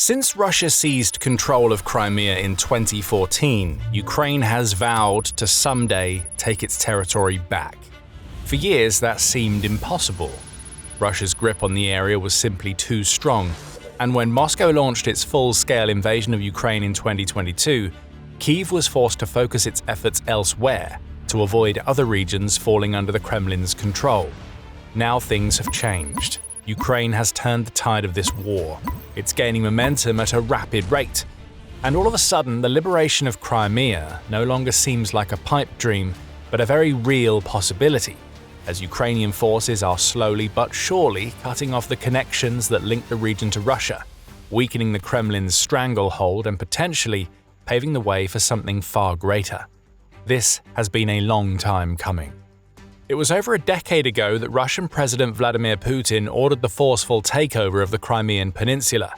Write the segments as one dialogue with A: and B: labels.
A: Since Russia seized control of Crimea in 2014, Ukraine has vowed to someday take its territory back. For years, that seemed impossible. Russia's grip on the area was simply too strong, and when Moscow launched its full-scale invasion of Ukraine in 2022, Kyiv was forced to focus its efforts elsewhere to avoid other regions falling under the Kremlin's control. Now things have changed. Ukraine has turned the tide of this war. It's gaining momentum at a rapid rate. And all of a sudden, the liberation of Crimea no longer seems like a pipe dream, but a very real possibility, as Ukrainian forces are slowly but surely cutting off the connections that link the region to Russia, weakening the Kremlin's stranglehold and potentially paving the way for something far greater. This has been a long time coming. It was over a decade ago that Russian President Vladimir Putin ordered the forceful takeover of the Crimean peninsula.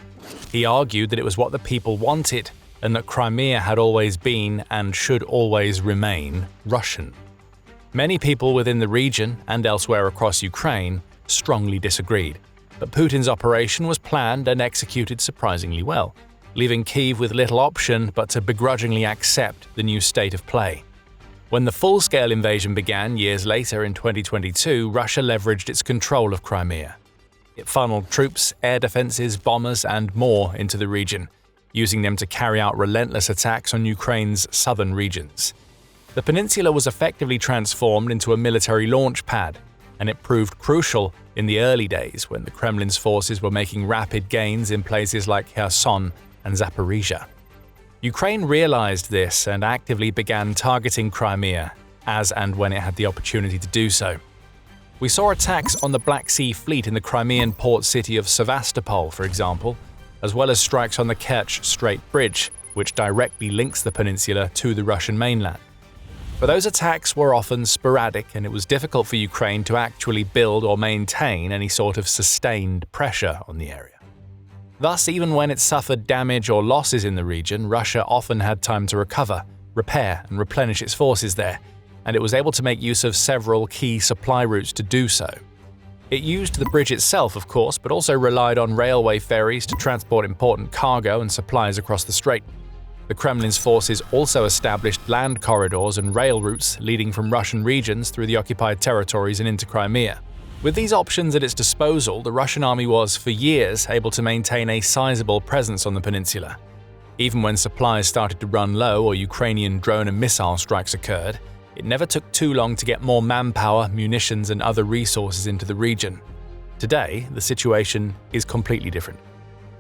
A: He argued that it was what the people wanted, and that Crimea had always been and should always remain Russian. Many people within the region and elsewhere across Ukraine strongly disagreed, but Putin's operation was planned and executed surprisingly well, leaving Kyiv with little option but to begrudgingly accept the new state of play. When the full-scale invasion began years later in 2022, Russia leveraged its control of Crimea. It funneled troops, air defenses, bombers, and more into the region, using them to carry out relentless attacks on Ukraine's southern regions. The peninsula was effectively transformed into a military launch pad, and it proved crucial in the early days when the Kremlin's forces were making rapid gains in places like Kherson and Zaporizhia. Ukraine realized this and actively began targeting Crimea as and when it had the opportunity to do so. We saw attacks on the Black Sea Fleet in the Crimean port city of Sevastopol, for example, as well as strikes on the Kerch Bridge, which directly links the peninsula to the Russian mainland. But those attacks were often sporadic, and it was difficult for Ukraine to actually build or maintain any sort of sustained pressure on the area. Thus, even when it suffered damage or losses in the region, Russia often had time to recover, repair, and replenish its forces there, and it was able to make use of several key supply routes to do so. It used the bridge itself, of course, but also relied on railway ferries to transport important cargo and supplies across the strait. The Kremlin's forces also established land corridors and rail routes leading from Russian regions through the occupied territories and into Crimea. With these options at its disposal, the Russian army was, for years, able to maintain a sizable presence on the peninsula. Even when supplies started to run low or Ukrainian drone and missile strikes occurred, it never took too long to get more manpower, munitions, and other resources into the region. Today, the situation is completely different.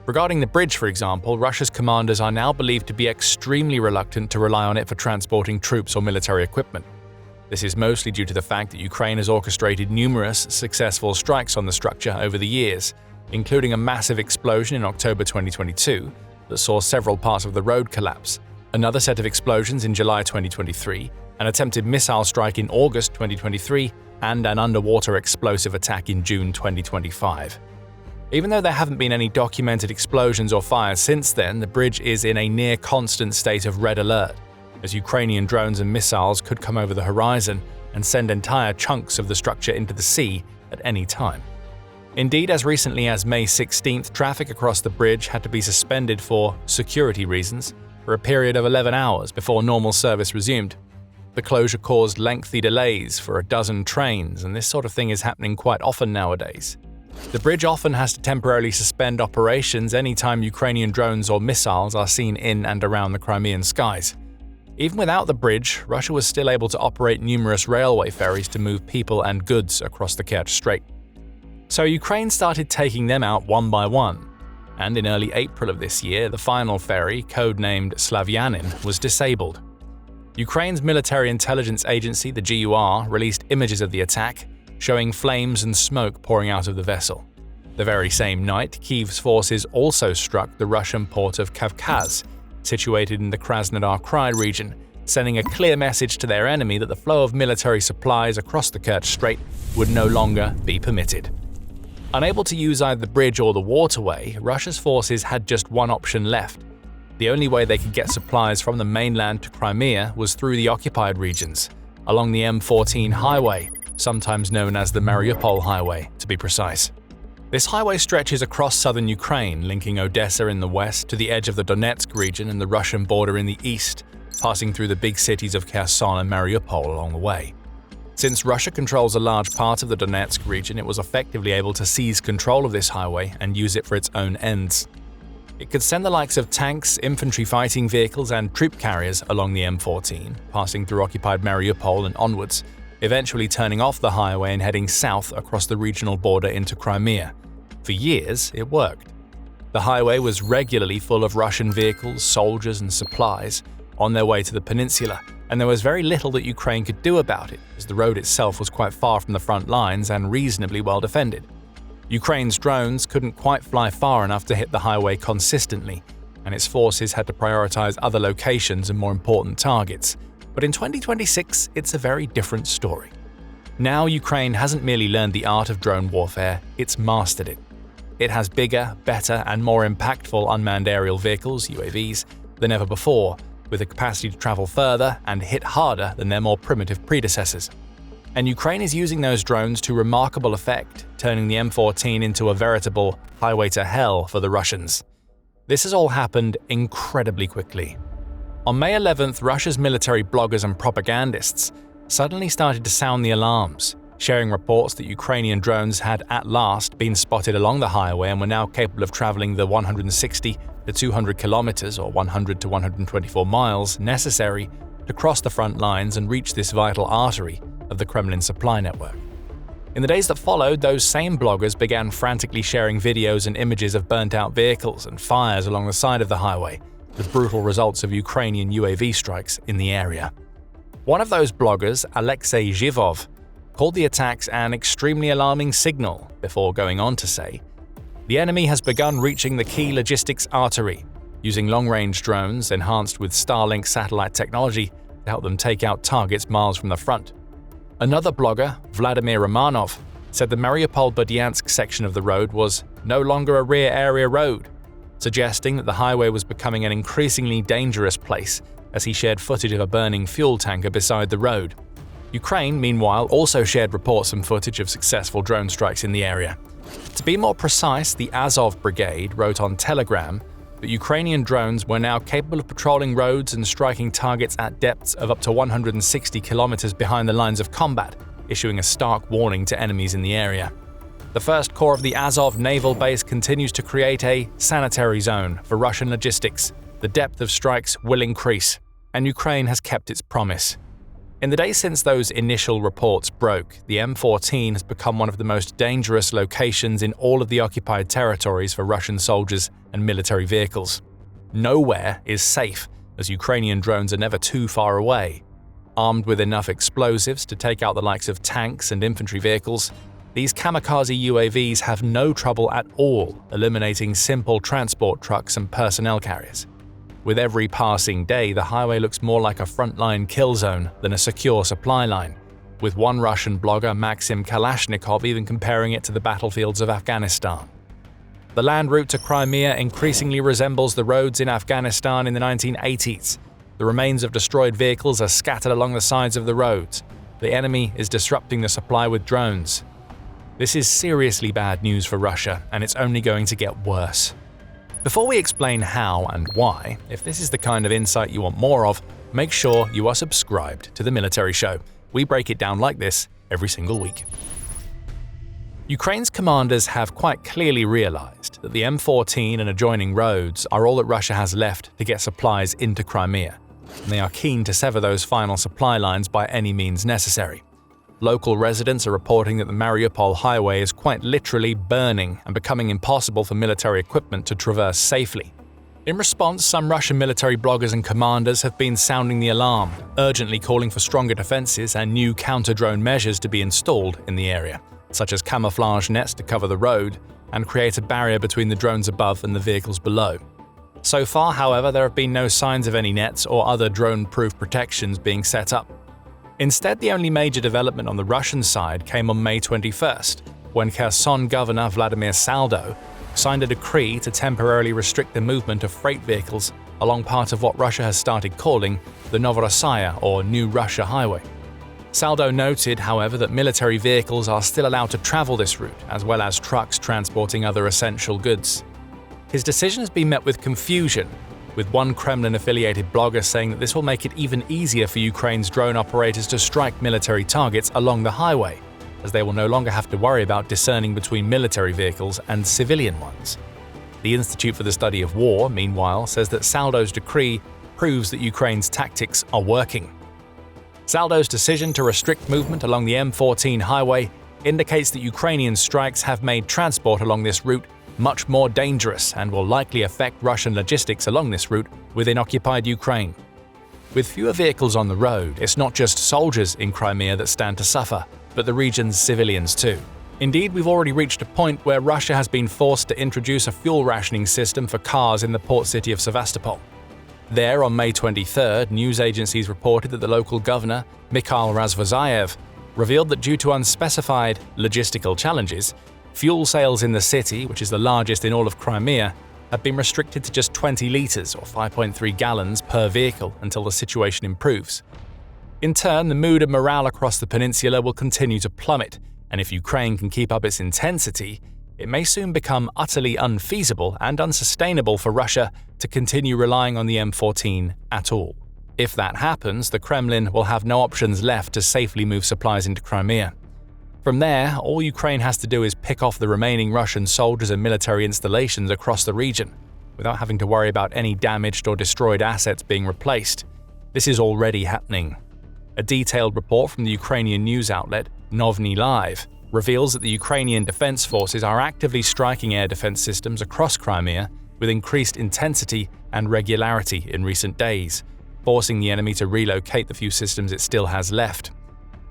A: Regarding the bridge, for example, Russia's commanders are now believed to be extremely reluctant to rely on it for transporting troops or military equipment. This is mostly due to the fact that Ukraine has orchestrated numerous successful strikes on the structure over the years, including a massive explosion in October 2022 that saw several parts of the road collapse, another set of explosions in July 2023, an attempted missile strike in August 2023, and an underwater explosive attack in June 2025. Even though there haven't been any documented explosions or fires since then, the bridge is in a near-constant state of red alert, as Ukrainian drones and missiles could come over the horizon and send entire chunks of the structure into the sea at any time. Indeed, as recently as May 16th, traffic across the bridge had to be suspended for security reasons for a period of 11 hours before normal service resumed. The closure caused lengthy delays for a dozen trains, and this sort of thing is happening quite often nowadays. The bridge often has to temporarily suspend operations anytime Ukrainian drones or missiles are seen in and around the Crimean skies. Even without the bridge, Russia was still able to operate numerous railway ferries to move people and goods across the Kerch Strait. So Ukraine started taking them out one by one, and in early April of this year, the final ferry, codenamed Slavyanin, was disabled. Ukraine's military intelligence agency, the GUR, released images of the attack, showing flames and smoke pouring out of the vessel. The very same night, Kyiv's forces also struck the Russian port of Kavkaz, situated in the Krasnodar Krai region, sending a clear message to their enemy that the flow of military supplies across the Kerch Strait would no longer be permitted. Unable to use either the bridge or the waterway, Russia's forces had just one option left. The only way they could get supplies from the mainland to Crimea was through the occupied regions, along the M14 highway, sometimes known as the Mariupol Highway, to be precise. This highway stretches across southern Ukraine, linking Odessa in the west to the edge of the Donetsk region and the Russian border in the east, passing through the big cities of Kherson and Mariupol along the way. Since Russia controls a large part of the Donetsk region, it was effectively able to seize control of this highway and use it for its own ends. It could send the likes of tanks, infantry fighting vehicles, and troop carriers along the M14, passing through occupied Mariupol and onwards, eventually turning off the highway and heading south across the regional border into Crimea. For years, it worked. The highway was regularly full of Russian vehicles, soldiers, and supplies on their way to the peninsula, and there was very little that Ukraine could do about it, as the road itself was quite far from the front lines and reasonably well defended. Ukraine's drones couldn't quite fly far enough to hit the highway consistently, and its forces had to prioritize other locations and more important targets. But in 2026, it's a very different story. Now Ukraine hasn't merely learned the art of drone warfare, it's mastered it. It has bigger, better, and more impactful unmanned aerial vehicles, UAVs, than ever before, with the capacity to travel further and hit harder than their more primitive predecessors. And Ukraine is using those drones to remarkable effect, turning the M14 into a veritable highway to hell for the Russians. This has all happened incredibly quickly. On May 11th, Russia's military bloggers and propagandists suddenly started to sound the alarms, sharing reports that Ukrainian drones had at last been spotted along the highway and were now capable of traveling the 160 to 200 kilometers or 100 to 124 miles necessary to cross the front lines and reach this vital artery of the Kremlin supply network. In the days that followed, those same bloggers began frantically sharing videos and images of burnt-out vehicles and fires along the side of the highway, with brutal results of Ukrainian UAV strikes in the area. One of those bloggers, Alexei Zhivov, called the attacks an extremely alarming signal before going on to say, "The enemy has begun reaching the key logistics artery, using long-range drones enhanced with Starlink satellite technology to help them take out targets miles from the front." Another blogger, Vladimir Romanov, said the Mariupol-Berdyansk section of the road was no longer a rear area road, suggesting that the highway was becoming an increasingly dangerous place as he shared footage of a burning fuel tanker beside the road. Ukraine, meanwhile, also shared reports and footage of successful drone strikes in the area. To be more precise, the Azov Brigade wrote on Telegram that Ukrainian drones were now capable of patrolling roads and striking targets at depths of up to 160 kilometers behind the lines of combat, issuing a stark warning to enemies in the area. The First Corps of the Azov naval base continues to create a sanitary zone for Russian logistics. The depth of strikes will increase, and Ukraine has kept its promise. In the days since those initial reports broke, the M14 has become one of the most dangerous locations in all of the occupied territories for Russian soldiers and military vehicles. Nowhere is safe, as Ukrainian drones are never too far away. Armed with enough explosives to take out the likes of tanks and infantry vehicles, these kamikaze UAVs have no trouble at all eliminating simple transport trucks and personnel carriers. With every passing day, the highway looks more like a frontline kill zone than a secure supply line, with one Russian blogger, Maxim Kalashnikov, even comparing it to the battlefields of Afghanistan. The land route to Crimea increasingly resembles the roads in Afghanistan in the 1980s. The remains of destroyed vehicles are scattered along the sides of the roads. The enemy is disrupting the supply with drones. This is seriously bad news for Russia, and it's only going to get worse. Before we explain how and why, if this is the kind of insight you want more of, make sure you are subscribed to The Military Show. We break it down like this every single week. Ukraine's commanders have quite clearly realized that the M14 and adjoining roads are all that Russia has left to get supplies into Crimea, and they are keen to sever those final supply lines by any means necessary. Local residents are reporting that the Mariupol Highway is quite literally burning and becoming impossible for military equipment to traverse safely. In response, some Russian military bloggers and commanders have been sounding the alarm, urgently calling for stronger defenses and new counter-drone measures to be installed in the area, such as camouflage nets to cover the road and create a barrier between the drones above and the vehicles below. So far, however, there have been no signs of any nets or other drone-proof protections being set up. Instead, the only major development on the Russian side came on May 21st, when Kherson Governor Vladimir Saldo signed a decree to temporarily restrict the movement of freight vehicles along part of what Russia has started calling the Novorossiya or New Russia Highway. Saldo noted, however, that military vehicles are still allowed to travel this route, as well as trucks transporting other essential goods. His decision has been met with confusion, with one Kremlin-affiliated blogger saying that this will make it even easier for Ukraine's drone operators to strike military targets along the highway, as they will no longer have to worry about discerning between military vehicles and civilian ones. The Institute for the Study of War, meanwhile, says that Saldo's decree proves that Ukraine's tactics are working. Saldo's decision to restrict movement along the M14 highway indicates that Ukrainian strikes have made transport along this route much more dangerous and will likely affect Russian logistics along this route within occupied Ukraine. With fewer vehicles on the road, it's not just soldiers in Crimea that stand to suffer, but the region's civilians too. Indeed, we've already reached a point where Russia has been forced to introduce a fuel rationing system for cars in the port city of Sevastopol. There, on May 23rd, news agencies reported that the local governor, Mikhail Razvozayev, revealed that due to unspecified logistical challenges, fuel sales in the city, which is the largest in all of Crimea, have been restricted to just 20 litres or 5.3 gallons per vehicle until the situation improves. In turn, the mood and morale across the peninsula will continue to plummet, and if Ukraine can keep up its intensity, it may soon become utterly unfeasible and unsustainable for Russia to continue relying on the M14 at all. If that happens, the Kremlin will have no options left to safely move supplies into Crimea. From there, all Ukraine has to do is pick off the remaining Russian soldiers and military installations across the region, without having to worry about any damaged or destroyed assets being replaced. This is already happening. A detailed report from the Ukrainian news outlet Novny Live reveals that the Ukrainian defense forces are actively striking air defense systems across Crimea with increased intensity and regularity in recent days, forcing the enemy to relocate the few systems it still has left.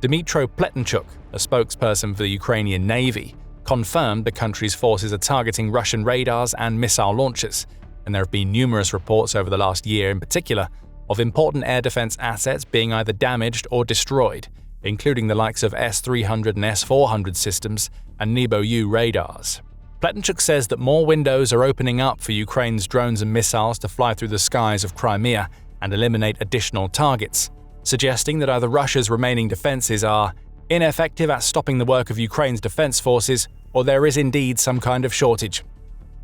A: Dmytro Pletenchuk, a spokesperson for the Ukrainian Navy, confirmed the country's forces are targeting Russian radars and missile launchers, and there have been numerous reports over the last year in particular of important air defense assets being either damaged or destroyed, including the likes of S-300 and S-400 systems and Nebo-U radars. Pletenchuk says that more windows are opening up for Ukraine's drones and missiles to fly through the skies of Crimea and eliminate additional targets, suggesting that either Russia's remaining defenses are ineffective at stopping the work of Ukraine's defense forces, or there is indeed some kind of shortage.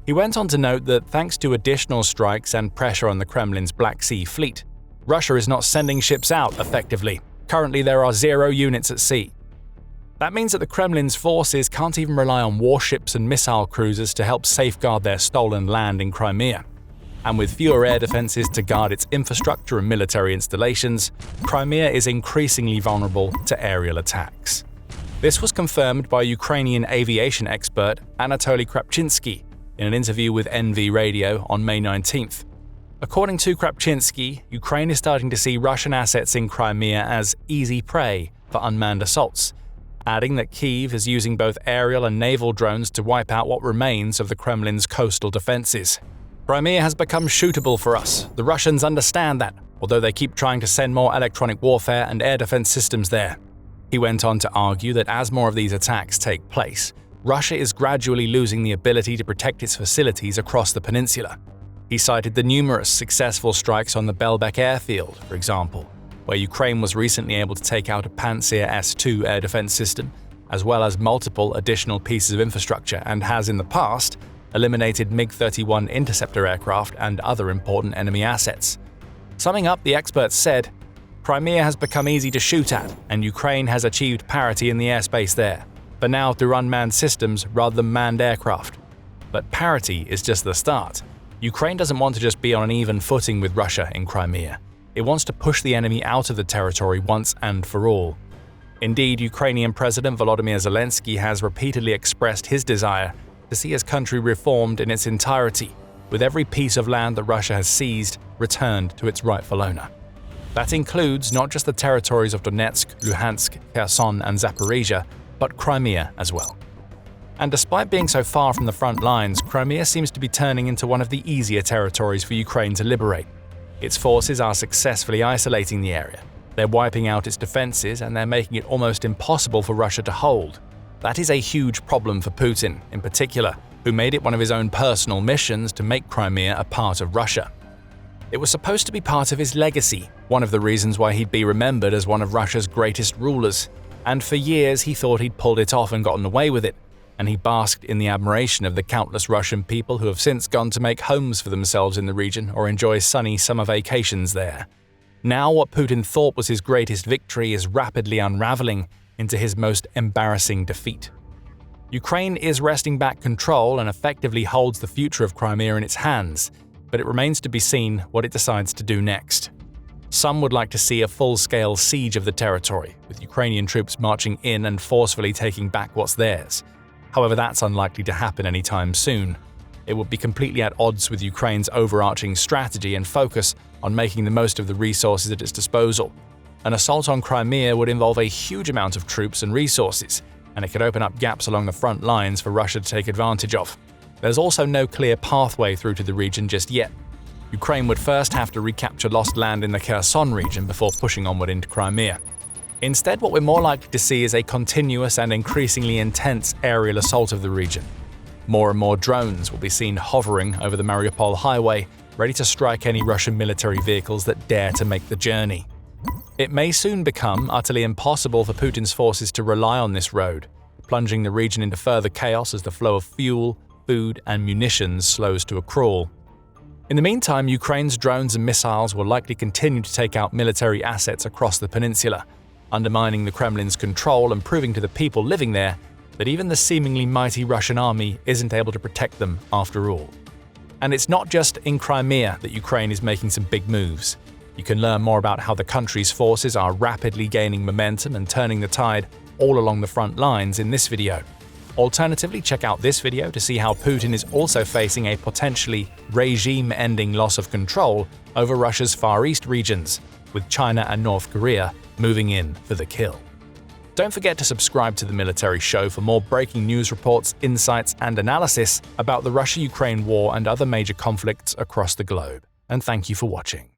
A: He went on to note that thanks to additional strikes and pressure on the Kremlin's Black Sea fleet, Russia is not sending ships out effectively. Currently, there are 0 units at sea. That means that the Kremlin's forces can't even rely on warships and missile cruisers to help safeguard their stolen land in Crimea. And with fewer air defenses to guard its infrastructure and military installations, Crimea is increasingly vulnerable to aerial attacks. This was confirmed by Ukrainian aviation expert Anatoly Krapchinsky in an interview with NV Radio on May 19th. According to Krapchinsky, Ukraine is starting to see Russian assets in Crimea as easy prey for unmanned assaults, adding that Kyiv is using both aerial and naval drones to wipe out what remains of the Kremlin's coastal defenses. Crimea has become shootable for us. The Russians understand that, although they keep trying to send more electronic warfare and air defense systems there. He went on to argue that as more of these attacks take place, Russia is gradually losing the ability to protect its facilities across the peninsula. He cited the numerous successful strikes on the Belbek airfield, for example, where Ukraine was recently able to take out a Pantsir S-2 air defense system, as well as multiple additional pieces of infrastructure, and has in the past eliminated MiG-31 interceptor aircraft and other important enemy assets. Summing up, the experts said, Crimea has become easy to shoot at, and Ukraine has achieved parity in the airspace there, but now through unmanned systems rather than manned aircraft. But parity is just the start. Ukraine doesn't want to just be on an even footing with Russia in Crimea. It wants to push the enemy out of the territory once and for all. Indeed, Ukrainian President Volodymyr Zelensky has repeatedly expressed his desire to see his country reformed in its entirety, with every piece of land that Russia has seized returned to its rightful owner. That includes not just the territories of Donetsk, Luhansk, Kherson, and Zaporizhia, but Crimea as well. And despite being so far from the front lines, Crimea seems to be turning into one of the easier territories for Ukraine to liberate. Its forces are successfully isolating the area. They're wiping out its defenses, and they're making it almost impossible for Russia to hold. That is a huge problem for Putin, in particular, who made it one of his own personal missions to make Crimea a part of Russia. It was supposed to be part of his legacy, one of the reasons why he'd be remembered as one of Russia's greatest rulers, and for years he thought he'd pulled it off and gotten away with it, and he basked in the admiration of the countless Russian people who have since gone to make homes for themselves in the region or enjoy sunny summer vacations there. Now what Putin thought was his greatest victory is rapidly unraveling into his most embarrassing defeat. Ukraine is wresting back control and effectively holds the future of Crimea in its hands, but it remains to be seen what it decides to do next. Some would like to see a full-scale siege of the territory, with Ukrainian troops marching in and forcefully taking back what's theirs. However, that's unlikely to happen anytime soon. It would be completely at odds with Ukraine's overarching strategy and focus on making the most of the resources at its disposal. An assault on Crimea would involve a huge amount of troops and resources, and it could open up gaps along the front lines for Russia to take advantage of. There's also no clear pathway through to the region just yet. Ukraine would first have to recapture lost land in the Kherson region before pushing onward into Crimea. Instead, what we're more likely to see is a continuous and increasingly intense aerial assault of the region. More and more drones will be seen hovering over the Mariupol Highway, ready to strike any Russian military vehicles that dare to make the journey. It may soon become utterly impossible for Putin's forces to rely on this road, plunging the region into further chaos as the flow of fuel, food, and munitions slows to a crawl. In the meantime, Ukraine's drones and missiles will likely continue to take out military assets across the peninsula, undermining the Kremlin's control and proving to the people living there that even the seemingly mighty Russian army isn't able to protect them after all. And it's not just in Crimea that Ukraine is making some big moves. You can learn more about how the country's forces are rapidly gaining momentum and turning the tide all along the front lines in this video. Alternatively, check out this video to see how Putin is also facing a potentially regime-ending loss of control over Russia's Far East regions, with China and North Korea moving in for the kill. Don't forget to subscribe to The Military Show for more breaking news reports, insights, and analysis about the Russia-Ukraine war and other major conflicts across the globe. And thank you for watching.